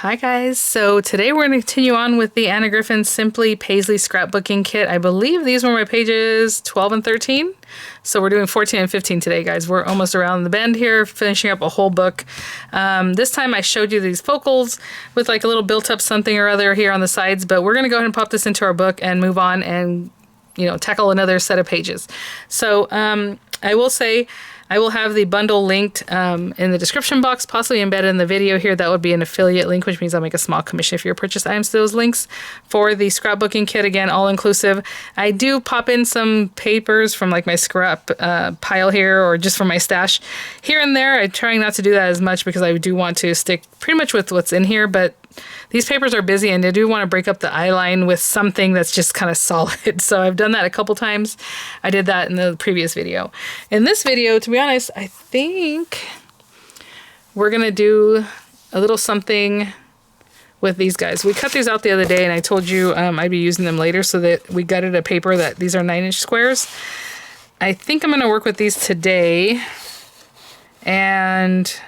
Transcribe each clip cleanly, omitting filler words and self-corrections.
Hi guys, so today we're going to continue on with the Anna Griffin Simply Paisley Scrapbooking Kit. I believe these were my pages 12 and 13. So we're doing 14 and 15 today, guys. We're almost around the bend here, finishing up a whole book. This time I showed you these focals with like a little built up something or other here on the sides, but we're going to go ahead and pop this into our book and move on and, tackle another set of pages. So I will say, I will have the bundle linked in the description box, possibly embedded in the video here. That would be an affiliate link, which means I'll make a small commission if you purchase items to those links. For the scrapbooking kit, again, all inclusive. I do pop in some papers from like my scrap pile here or just from my stash here and there. I'm trying not to do that as much because I do want to stick pretty much with what's in here, but these papers are busy and I do want to break up the eye line with something that's just kind of solid. So I've done that a couple times. I did that in the previous video. In this video, to be honest, I think we're going to do a little something with these guys. We cut these out the other day and I told you I'd be using them later, so that we gutted a paper that these are 9-inch squares. I think I'm going to work with these today, and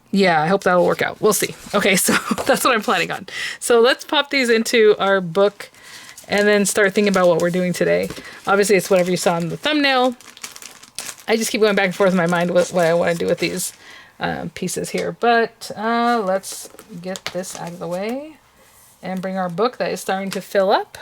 yeah, I hope that'll work out. We'll see. Okay, so that's what I'm planning on. So let's pop these into our book and then start thinking about what we're doing today. Obviously, it's whatever you saw in the thumbnail. I just keep going back and forth in my mind with what I want to do with these pieces here. But let's get this out of the way and bring our book that is starting to fill up.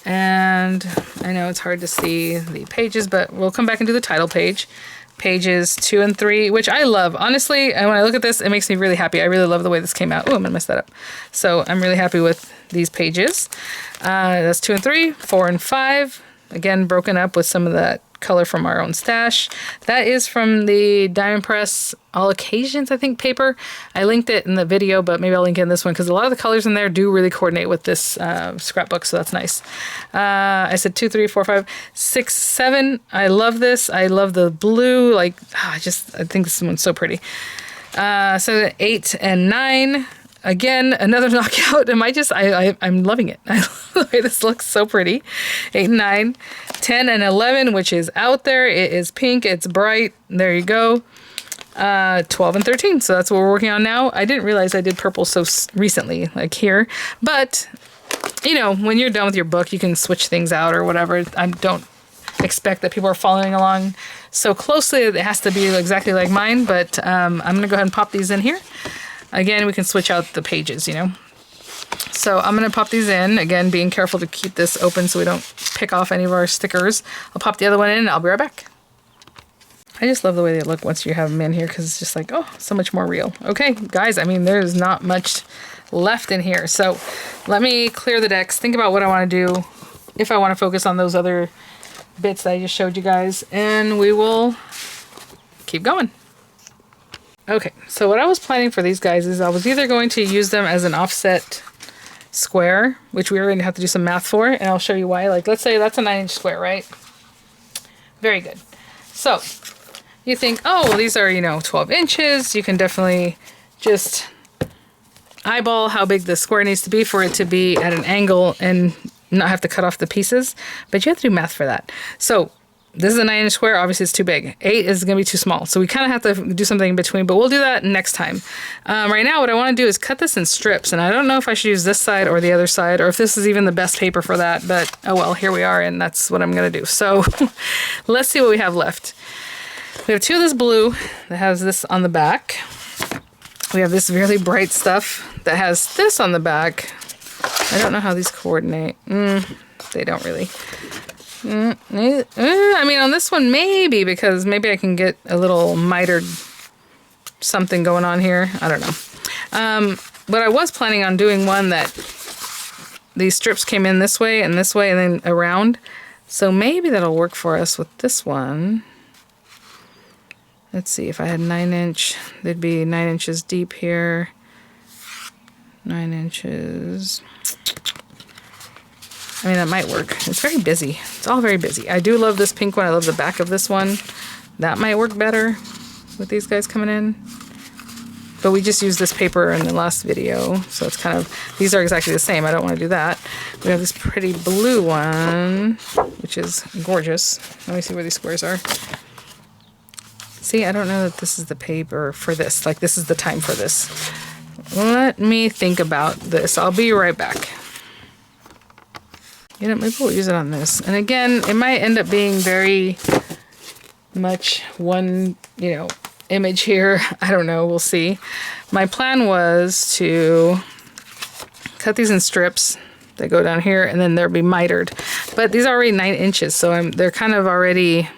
And I know it's hard to see the pages, but we'll come back and do the title page. Pages 2 and 3, which I love. Honestly, when I look at this, it makes me really happy. I really love the way this came out. Oh, I'm gonna mess that up. So I'm really happy with these pages. That's 2 and 3, 4 and 5. Again, broken up with some of that color from our own stash. That is from the Diamond Press All Occasions, I think, paper. I linked it in the video, but maybe I'll link it in this one because a lot of the colors in there do really coordinate with this scrapbook, so that's nice. I said 2, 3, 4, 5, 6, 7. I love this. I love the blue. I think this one's so pretty. So 8 and 9. Again, another knockout. I'm loving it. I love the way this looks, so pretty. 8 and 9, 10 and 11, which is out there. It is pink. It's bright. There you go. 12 and 13. So that's what we're working on now. I didn't realize I did purple so recently, like here. But, when you're done with your book, you can switch things out or whatever. I don't expect that people are following along so closely. It has to be exactly like mine. But I'm going to go ahead and pop these in here. Again, we can switch out the pages, So I'm going to pop these in. Again, being careful to keep this open so we don't pick off any of our stickers. I'll pop the other one in and I'll be right back. I just love the way they look once you have them in here because it's just like, oh, so much more real. Okay, guys, there's not much left in here. So let me clear the decks, think about what I want to do, if I want to focus on those other bits that I just showed you guys, and we will keep going. Okay, so what I was planning for these guys is I was either going to use them as an offset square, which we're going to have to do some math for, and I'll show you why. Like, let's say that's a 9-inch square, right? Very good. So, you think, oh, well, these are, 12 inches. You can definitely just eyeball how big the square needs to be for it to be at an angle and not have to cut off the pieces. But you have to do math for that. So, this is a 9-inch square. Obviously, it's too big. 8 is going to be too small. So we kind of have to do something in between, but we'll do that next time. Right now, what I want to do is cut this in strips, and I don't know if I should use this side or the other side, or if this is even the best paper for that, but oh well, here we are, and that's what I'm going to do. So let's see what we have left. We have 2 of this blue that has this on the back. We have this really bright stuff that has this on the back. I don't know how these coordinate. They don't really. On this one, maybe, because maybe I can get a little mitered something going on here. I don't know. But I was planning on doing one that these strips came in this way and then around. So maybe that'll work for us with this one. Let's see, if I had 9-inch, they'd be 9 inches deep here. 9 inches. That might work. It's very busy. It's all very busy. I do love this pink one. I love the back of this one. That might work better with these guys coming in. But we just used this paper in the last video, so it's kind of, these are exactly the same. I don't want to do that. We have this pretty blue one, which is gorgeous. Let me see where these squares are. See, I don't know that this is the paper for this. Like, this is the time for this. let me think about this. I'll be right back. You know, maybe we'll use it on this. And again, it might end up being very much one, you know, image here. I don't know. We'll see. My plan was to cut these in strips that go down here, and then they'll be mitered. But these are already 9 inches, so they're kind of already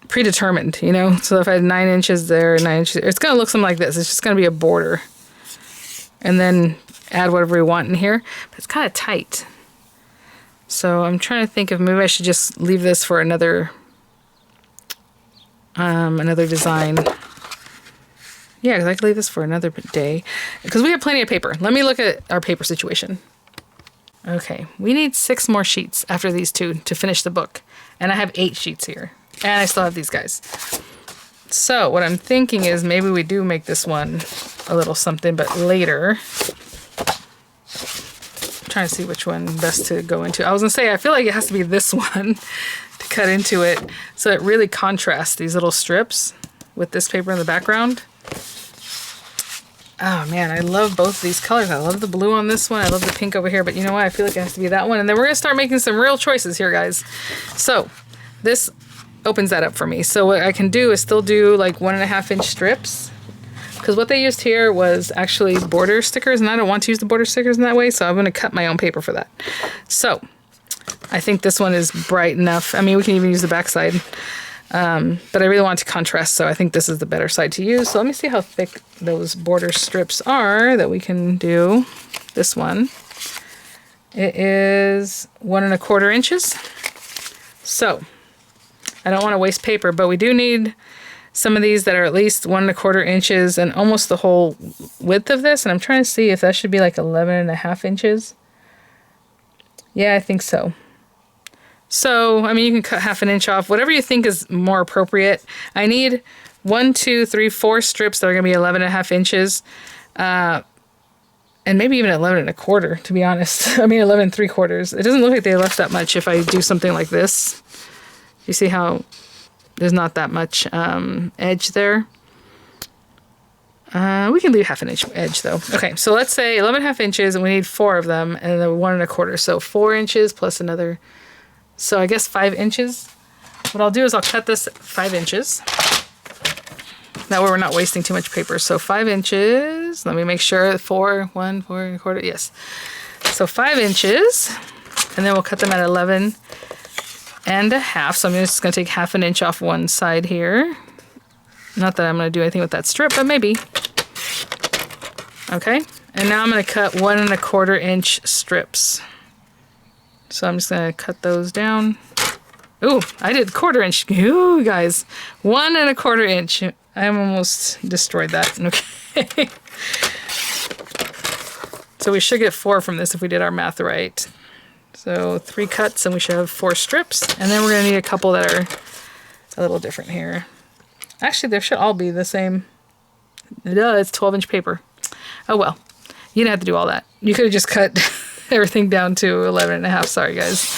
predetermined, you know? So if I had 9 inches there, 9 inches, it's going to look something like this. It's just going to be a border. And then add whatever we want in here. But it's kind of tight. So I'm trying to think if maybe I should just leave this for another design. Yeah, because I could leave this for another day. Because we have plenty of paper. Let me look at our paper situation. Okay, we need 6 more sheets after these 2 to finish the book. And I have 8 sheets here. And I still have these guys. So what I'm thinking is maybe we do make this one a little something, but later. I'm trying to see which one best to go into. I was going to say, I feel like it has to be this one to cut into it. So it really contrasts these little strips with this paper in the background. Oh man, I love both these colors. I love the blue on this one. I love the pink over here, but you know what? I feel like it has to be that one. And then we're gonna start making some real choices here, guys. So this opens that up for me. So what I can do is still do like 1.5 inch strips, because what they used here was actually border stickers, and I don't want to use the border stickers in that way, so I'm gonna cut my own paper for that. So I think this one is bright enough. I mean, we can even use the back side. But I really want to contrast, so I think this is the better side to use. So let me see how thick those border strips are that we can do. This one. It is 1.25 inches. So I don't want to waste paper, but we do need some of these that are at least 1.25 inches and almost the whole width of this. And I'm trying to see if that should be like 11.5 inches. Yeah, I think so. So, I mean, you can cut 1/2 inch off, whatever you think is more appropriate. I need 1, 2, 3, 4 strips that are going to be 11.5 inches. And maybe even 11.25, to be honest. I mean, 11.75. It doesn't look like they left that much if I do something like this. You see how there's not that much edge there? We can leave 1/2 inch edge though. Okay, so let's say 11.5 inches, and we need 4 of them, and then 1.25. So 4 inches plus another. So I guess 5 inches. What I'll do is I'll cut this 5 inches. That way we're not wasting too much paper. So 5 inches. Let me make sure. 4, 1, 4.25. Yes. So 5 inches. And then we'll cut them at 11.5. So I'm just going to take 1/2 inch off one side here. Not that I'm going to do anything with that strip, but maybe. Okay. And now I'm going to cut 1.25 inch strips. So I'm just going to cut those down. Ooh, I did 1/4 inch. Ooh, guys. 1.25 inch. I almost destroyed that. Okay. So we should get 4 from this if we did our math right. So 3 cuts and we should have 4 strips. And then we're going to need a couple that are a little different here. Actually, they should all be the same. Duh, it's 12 inch paper. Oh well. You didn't have to do all that. You could have just cut everything down to 11.5. Sorry, guys.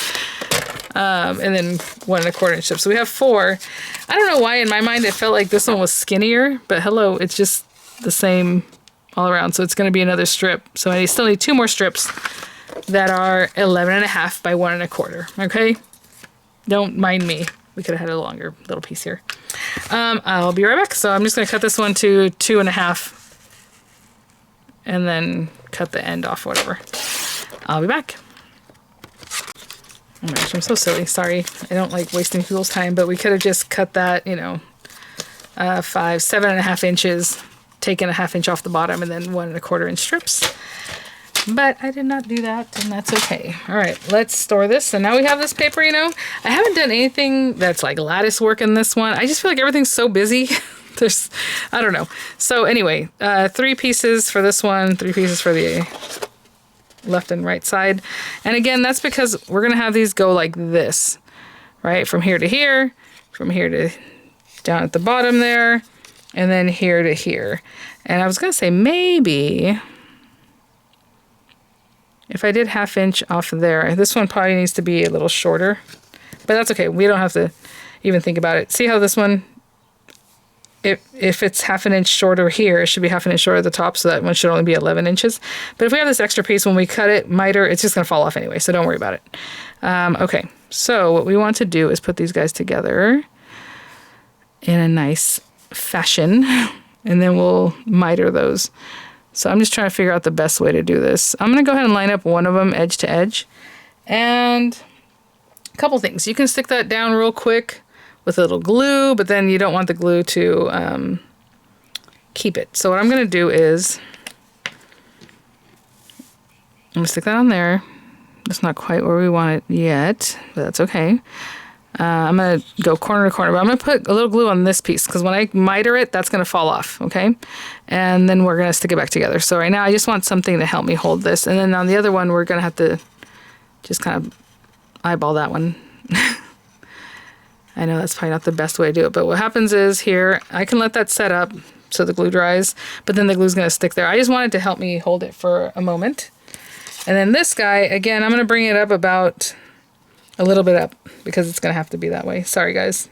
And then 1.25 inch strips. So we have 4. I don't know why in my mind it felt like this one was skinnier, but hello, it's just the same all around. So it's going to be another strip. So I still need 2 more strips that are 11.5 by 1.25. Okay? Don't mind me. We could have had a longer little piece here. I'll be right back. So I'm just going to cut this one to 2.5 and then cut the end off, whatever. I'll be back. Oh my gosh, I'm so silly. Sorry. I don't like wasting people's time, but we could have just cut that, you know, 7.5 inches, taken 1/2 inch off the bottom, and then 1.25 inch strips. But I did not do that, and that's okay. All right, let's store this. So now we have this paper, you know. I haven't done anything that's like lattice work in this one. I just feel like everything's so busy. I don't know. So anyway, 3 pieces for this one, 3 pieces for the left and right side. And again, that's because we're going to have these go like this, right? From here to here, from here to down at the bottom there, and then here to here. And I was going to say maybe if I did 1/2 inch off of there, this one probably needs to be a little shorter, but that's okay. We don't have to even think about it. See how this one, if it's half an inch shorter here, it should be half an inch shorter at the top, so that one should only be 11 inches. But if we have this extra piece, when we cut it, miter, it's just going to fall off anyway, so don't worry about it. Okay, so what we want to do is put these guys together in a nice fashion, and then we'll miter those. So I'm just trying to figure out the best way to do this. I'm going to go ahead and line up one of them edge to edge. And a couple things. You can stick that down real quick with a little glue, but then you don't want the glue to keep it. So what I'm going to do is I'm going to stick that on there. It's not quite where we want it yet, but that's okay. I'm going to go corner to corner, but I'm going to put a little glue on this piece because when I miter it, that's going to fall off, okay? And then we're going to stick it back together. So right now I just want something to help me hold this. And then on the other one, we're going to have to just kind of eyeball that one. I know that's probably not the best way to do it, but what happens is here, I can let that set up so the glue dries, but then the glue's going to stick there. I just wanted to help me hold it for a moment. And then this guy, again, I'm going to bring it up about a little bit up because it's going to have to be that way. Sorry, guys.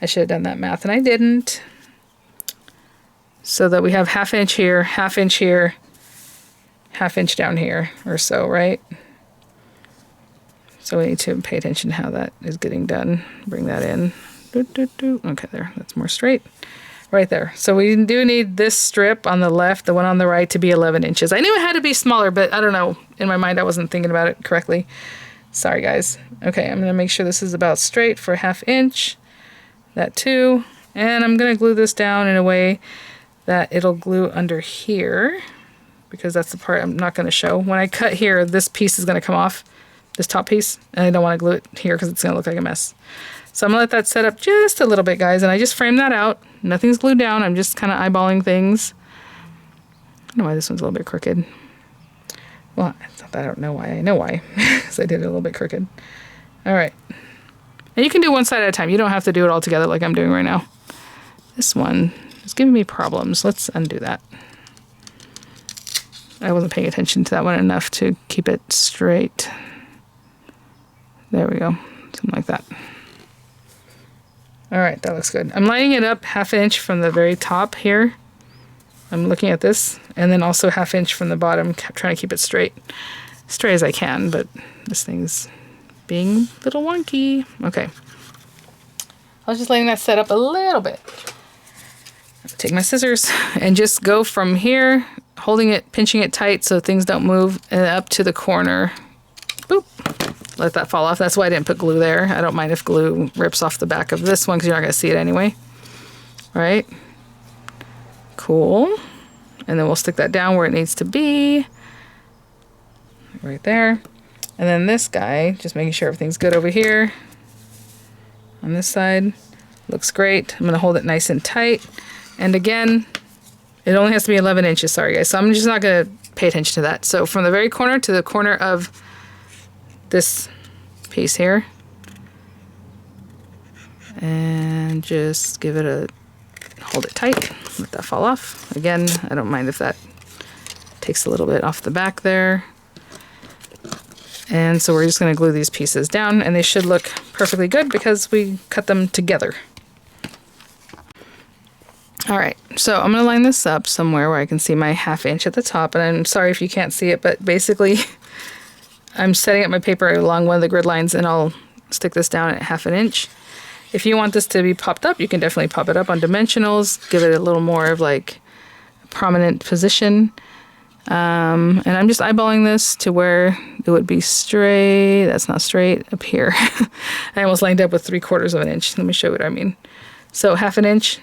I should have done that math, and I didn't. So that we have half inch here, half inch here, half inch down here or so, right? So we need to pay attention to how that is getting done. Bring that in. Okay, there. That's more straight. Right there. So we do need this strip on the left, the one on the right, to be 11 inches. I knew it had to be smaller, but I don't know. In my mind, I wasn't thinking about it correctly. Sorry, guys. Okay, I'm going to make sure this is about straight for half inch. That too. And I'm going to glue this down in a way that it'll glue under here, because that's the part I'm not going to show. When I cut here, this piece is going to come off. This top piece, and I don't want to glue it here because it's going to look like a mess. So I'm going to let that set up just a little bit, guys, and I just frame that out. Nothing's glued down. I'm just kind of eyeballing things. I don't know why this one's a little bit crooked. Well, I don't know why. I know why, because I did it a little bit crooked. All right. And you can do one side at a time. You don't have to do it all together like I'm doing right now. This one is giving me problems. Let's undo that. I wasn't paying attention to that one enough to keep it straight. There we go. Something like that. All right, that looks good. I'm lining it up half inch from the very top here. I'm looking at this, and then also half inch from the bottom, trying to keep it straight as I can, but this thing's being a little wonky. Okay. I was just letting that set up a little bit. Take my scissors and just go from here, holding it, pinching it tight so things don't move, and up to the corner. Boop. Let that fall off. That's why I didn't put glue there. I don't mind if glue rips off the back of this one because you're not going to see it anyway. All right. Cool. And then we'll stick that down where it needs to be. Right there. And then this guy, just making sure everything's good over here. On this side. Looks great. I'm going to hold it nice and tight. And again, it only has to be 11 inches. Sorry, guys. So I'm just not going to pay attention to that. So from the very corner to the corner of this piece here, and just give it a, hold it tight, let that fall off. Again, I don't mind if that takes a little bit off the back there. And so we're just going to glue these pieces down, and they should look perfectly good because we cut them together. All right, so I'm going to line this up somewhere where I can see my half inch at the top, and I'm sorry if you can't see it, but basically I'm setting up my paper along one of the grid lines, and I'll stick this down at half an inch. If you want this to be popped up, you can definitely pop it up on dimensionals, give it a little more of like a prominent position. And I'm just eyeballing this to where it would be straight. That's not straight up here. I almost lined up with 3/4 of an inch. Let me show you what I mean. So half an inch,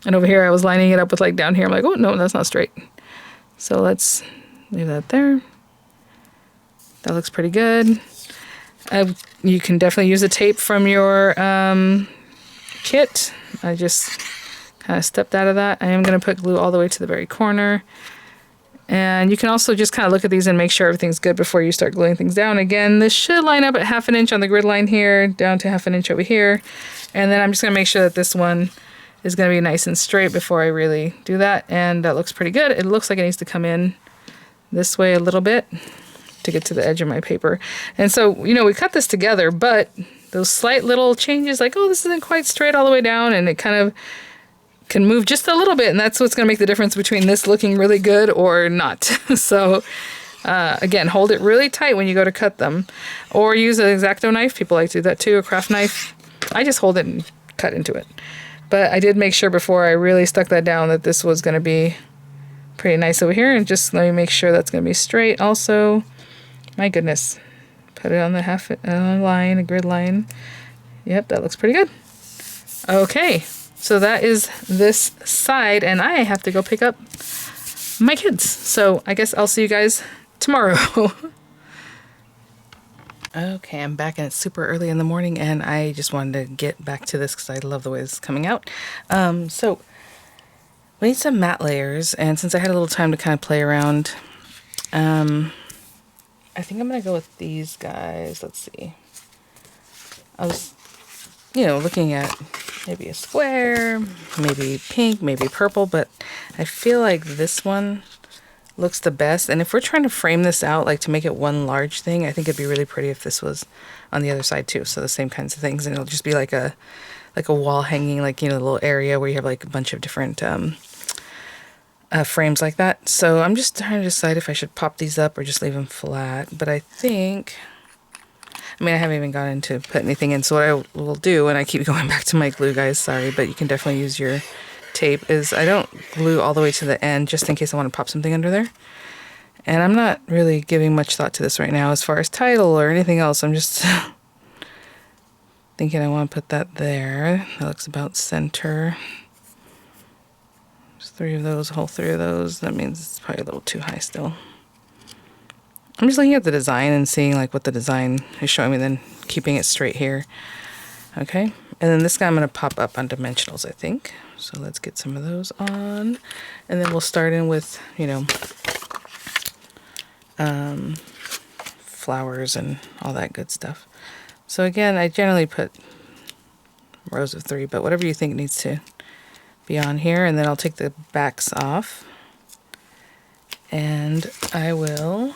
and over here I was lining it up with like down here. I'm like, oh no, that's not straight. So let's leave that there. That looks pretty good. You can definitely use a tape from your kit. I just kind of stepped out of that. I am going to put glue all the way to the very corner. And you can also just kind of look at these and make sure everything's good before you start gluing things down. Again, this should line up at half an inch on the grid line here, down to half an inch over here. And then I'm just going to make sure that this one is going to be nice and straight before I really do that. And that looks pretty good. It looks like it needs to come in this way a little bit to get to the edge of my paper. And so, you know, we cut this together, but those slight little changes, like, oh, this isn't quite straight all the way down, and it kind of can move just a little bit, and that's what's going to make the difference between this looking really good or not. So again, hold it really tight when you go to cut them, or use an X-Acto knife. People like to do that too, a craft knife. I just hold it and cut into it. But I did make sure before I really stuck that down that this was going to be pretty nice over here, and just let me make sure that's going to be straight also. My goodness. Put it on the half line, a grid line. Yep, that looks pretty good. Okay, so that is this side, and I have to go pick up my kids. So I guess I'll see you guys tomorrow. Okay, I'm back and it's super early in the morning, and I just wanted to get back to this because I love the way this is coming out. So we need some matte layers, and since I had a little time to kind of play around, I think I'm going to go with these guys. Let's see. I was, looking at maybe a square, maybe pink, maybe purple, but I feel like this one looks the best. And if we're trying to frame this out, like to make it one large thing, I think it'd be really pretty if this was on the other side too. So the same kinds of things, and it'll just be like a wall hanging, like, a little area where you have like a bunch of different frames like that. So I'm just trying to decide if I should pop these up or just leave them flat. But I think, I haven't even gotten to put anything in. So what I will do, and I keep going back to my glue, guys, sorry, but you can definitely use your tape, is I don't glue all the way to the end just in case I want to pop something under there. And I'm not really giving much thought to this right now as far as title or anything else. I'm just thinking I want to put that there. That looks about center. There's 3 of those, a whole 3 of those. That means it's probably a little too high still. I'm just looking at the design and seeing like what the design is showing me, then keeping it straight here. Okay, and then this guy I'm going to pop up on dimensionals, I think. So let's get some of those on, and then we'll start in with, flowers and all that good stuff. So again, I generally put rows of 3, but whatever you think needs to be on here, and then I'll take the backs off, and I will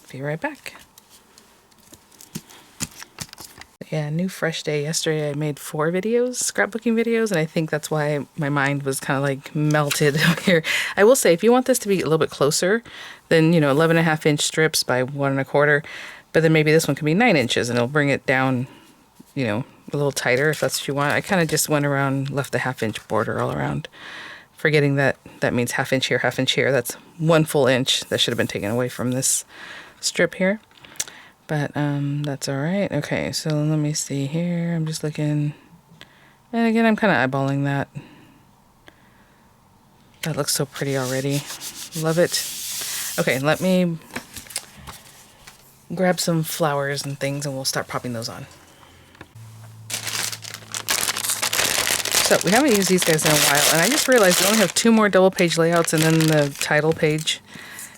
be right back. Yeah, new fresh day. Yesterday I made 4 videos, scrapbooking videos, and I think that's why my mind was kind of like melted here. I will say, if you want this to be a little bit closer, then 11.5-inch strips by 1.25, but then maybe this one can be 9 inches, and it'll bring it down, a little tighter if that's what you want. I kind of just went around, left the 1/2-inch border all around, forgetting that means 1/2 inch here, 1/2 inch here. That's 1 full inch that should have been taken away from this strip here. But that's all right. Okay, so let me see here. I'm just looking. And again, I'm kind of eyeballing that. That looks so pretty already. Love it. Okay, let me grab some flowers and things, and we'll start popping those on. So we haven't used these guys in a while, and I just realized we only have 2 more double page layouts and then the title page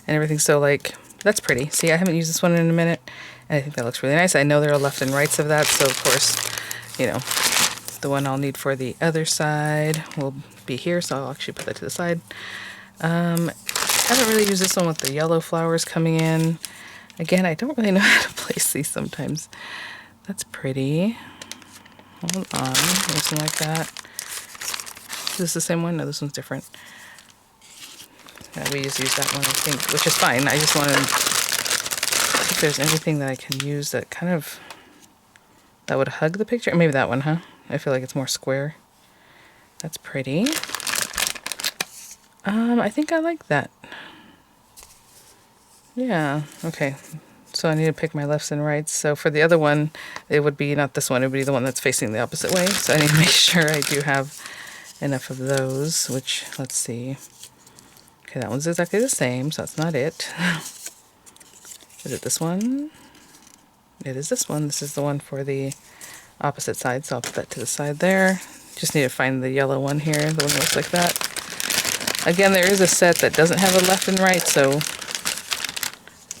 and everything. So like, that's pretty. See, I haven't used this one in a minute, and I think that looks really nice. I know there are left and rights of that, so of course, the one I'll need for the other side will be here, so I'll actually put that to the side. I haven't really used this one with the yellow flowers coming in. Again, I don't really know how to place these sometimes. That's pretty. Hold on, something like that. Is this the same one? No, this one's different. Yeah, we just used that one, I think, which is fine. I just want to see if there's anything that I can use that that would hug the picture. Maybe that one, huh? I feel like it's more square. That's pretty. I think I like that. Yeah, okay. So I need to pick my lefts and rights. So for the other one, it would be not this one, it would be the one that's facing the opposite way. So I need to make sure I do have enough of those, which, let's see. Okay, that one's exactly the same, so that's not it. Is it this one? It is this one. This is the one for the opposite side, so I'll put that to the side there. Just need to find the yellow one here, the one that looks like that. Again, there is a set that doesn't have a left and right, so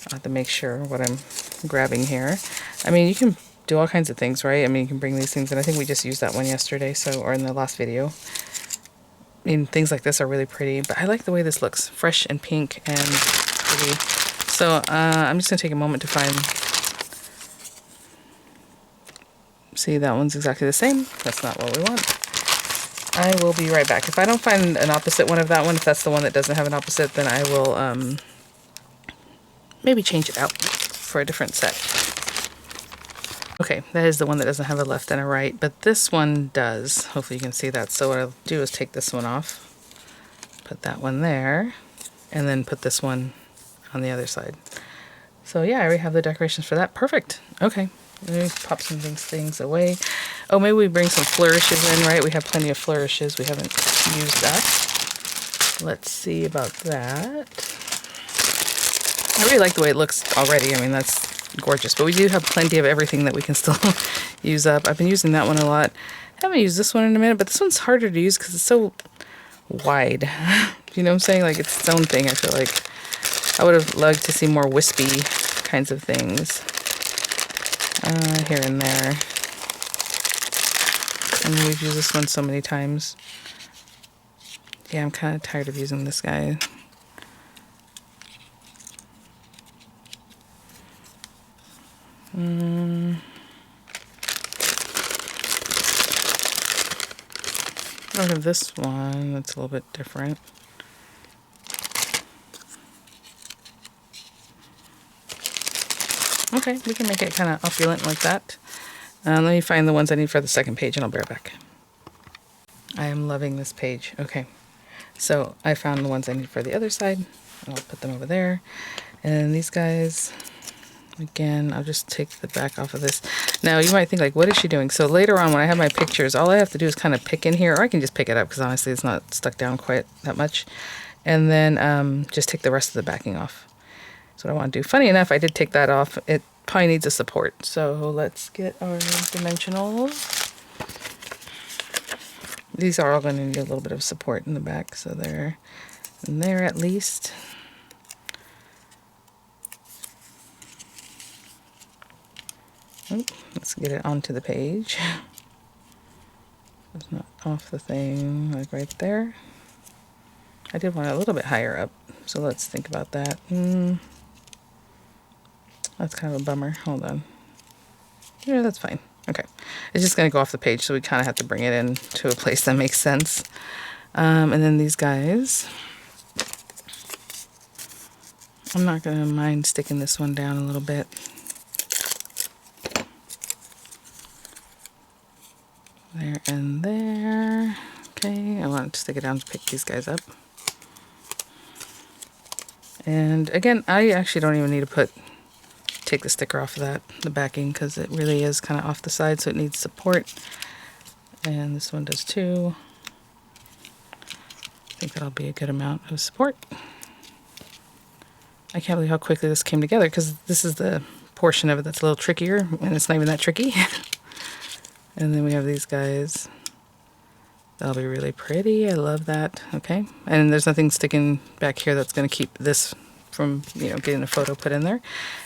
I'll have to make sure what I'm grabbing here. I mean, you can do all kinds of things, right? I mean, you can bring these things in. I think we just used that one yesterday, or in the last video. I mean, things like this are really pretty, but I like the way this looks. Fresh and pink and pretty. So I'm just going to take a moment to find... See, that one's exactly the same. That's not what we want. I will be right back. If I don't find an opposite one of that one, if that's the one that doesn't have an opposite, then I will maybe change it out for a different set. Okay, that is the one that doesn't have a left and a right, but this one does. Hopefully you can see that. So what I'll do is take this one off, put that one there, and then put this one on the other side. So yeah, I already have the decorations for that. Perfect. Okay, let me pop some things away. Oh, maybe we bring some flourishes in, right? We have plenty of flourishes. We haven't used that. Let's see about that. I really like the way it looks already. I mean, that's gorgeous. But we do have plenty of everything that we can still use up. I've been using that one a lot. I haven't used this one in a minute, but this one's harder to use because it's so wide. You know what I'm saying? Like, it's its own thing, I feel like. I would have loved to see more wispy kinds of things here and there. And we've used this one so many times. Yeah, I'm kind of tired of using this guy. I have this one that's a little bit different. Okay, we can make it kind of opulent like that. Let me find the ones I need for the second page and I'll be right back. I am loving this page. Okay, so I found the ones I need for the other side. I'll put them over there. And these guys, again, I'll just take the back off of this. Now, you might think, like, what is she doing? So later on, when I have my pictures, all I have to do is kind of pick in here, or I can just pick it up because honestly, it's not stuck down quite that much. And then just take the rest of the backing off. That's what I want to do. Funny enough, I did take that off. It probably needs a support. So let's get our dimensionals. These are all going to need a little bit of support in the back. So they're in there at least. Let's get it onto the page. It's not off the thing, like right there. I did want it a little bit higher up, so let's think about that. That's kind of a bummer. Hold on. Yeah, that's fine. Okay. It's just going to go off the page, so we kind of have to bring it in to a place that makes sense. And then these guys. I'm not going to mind sticking this one down a little bit. There and there. Okay, I want to stick it down to pick these guys up. And again, I actually don't even need to take the sticker off of that, the backing, because it really is kind of off the side, so it needs support. And this one does too. I think that'll be a good amount of support. I can't believe how quickly this came together, because this is the portion of it that's a little trickier, and it's not even that tricky. And then we have these guys. That'll be really pretty. I love that. Okay. And there's nothing sticking back here that's going to keep this from, you know, getting a photo put in there.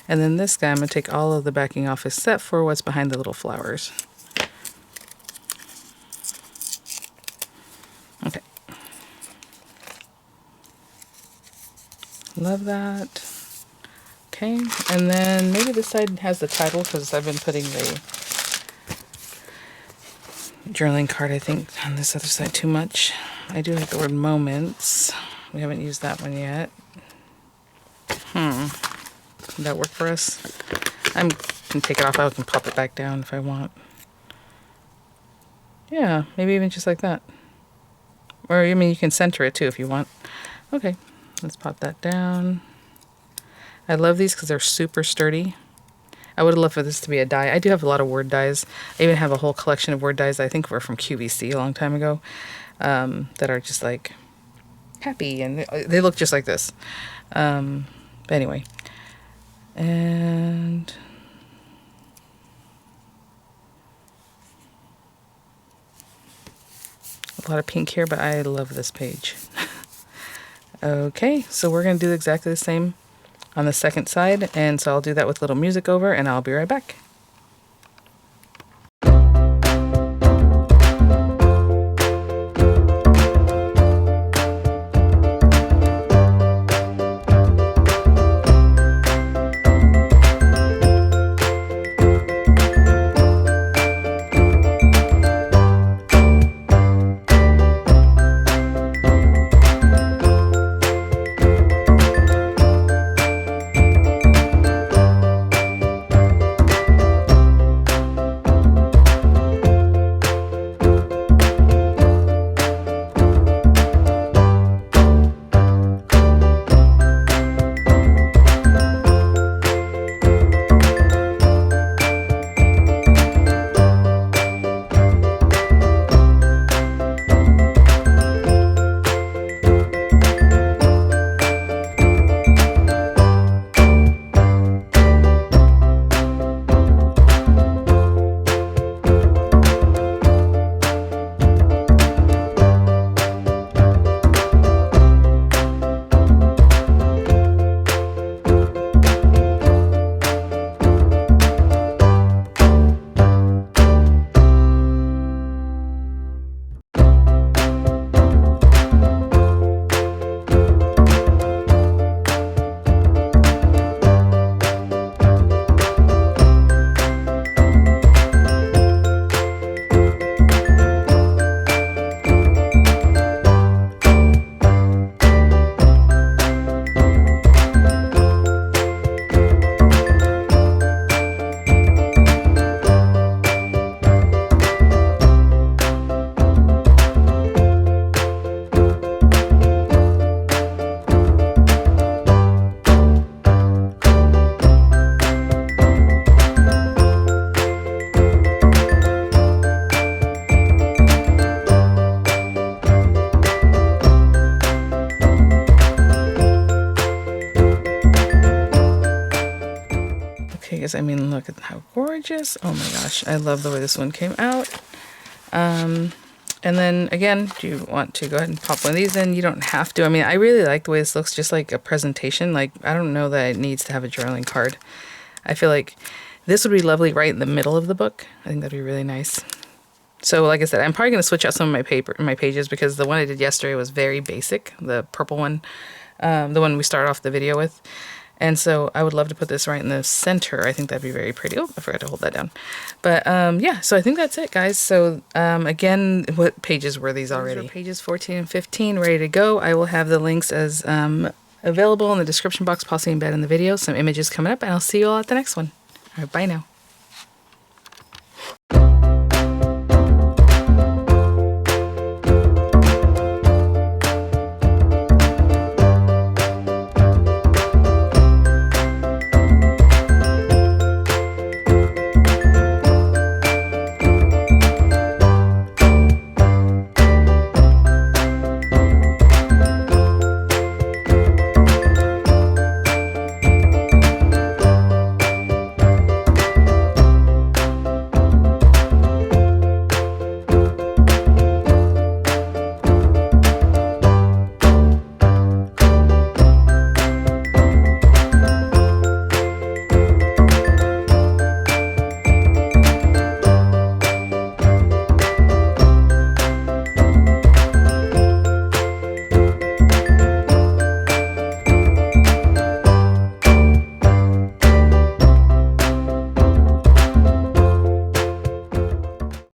And then this guy, I'm going to take all of the backing off except for what's behind the little flowers. Okay. Love that. Okay. And then maybe this side has the title because I've been putting the journaling card, I think, on this other side too much. I do like the word moments. We haven't used that one yet. Would that work for us? I can take it off. I can pop it back down if I want. Yeah, maybe even just like that. Or, I mean, you can center it too if you want. Okay, let's pop that down. I love these because they're super sturdy. I would love for this to be a die. I do have a lot of word dies. I even have a whole collection of word dies I think were from QVC a long time ago that are just like happy, and they look just like this. But anyway. And a lot of pink here, but I love this page. Okay, so we're going to do exactly the same on the second side, and so I'll do that with little music over, and I'll be right back. I mean, look at how gorgeous. Oh my gosh, I love the way this one came out. And then again, do you want to go ahead and pop one of these in? You don't have to. I mean, I really like the way this looks, just like a presentation. Like, I don't know that it needs to have a journaling card. I feel like this would be lovely right in the middle of the book. I think that'd be really nice. So like I said, I'm probably going to switch out some of my pages because the one I did yesterday was very basic, the purple one, the one we started off the video with. And so I would love to put this right in the center. I think that'd be very pretty. Oh, I forgot to hold that down. But yeah, so I think that's it, guys. So again, what pages were these already? These were pages 14 and 15, ready to go. I will have the links as available in the description box, possibly embedded in the video. Some images coming up, and I'll see you all at the next one. All right, bye now.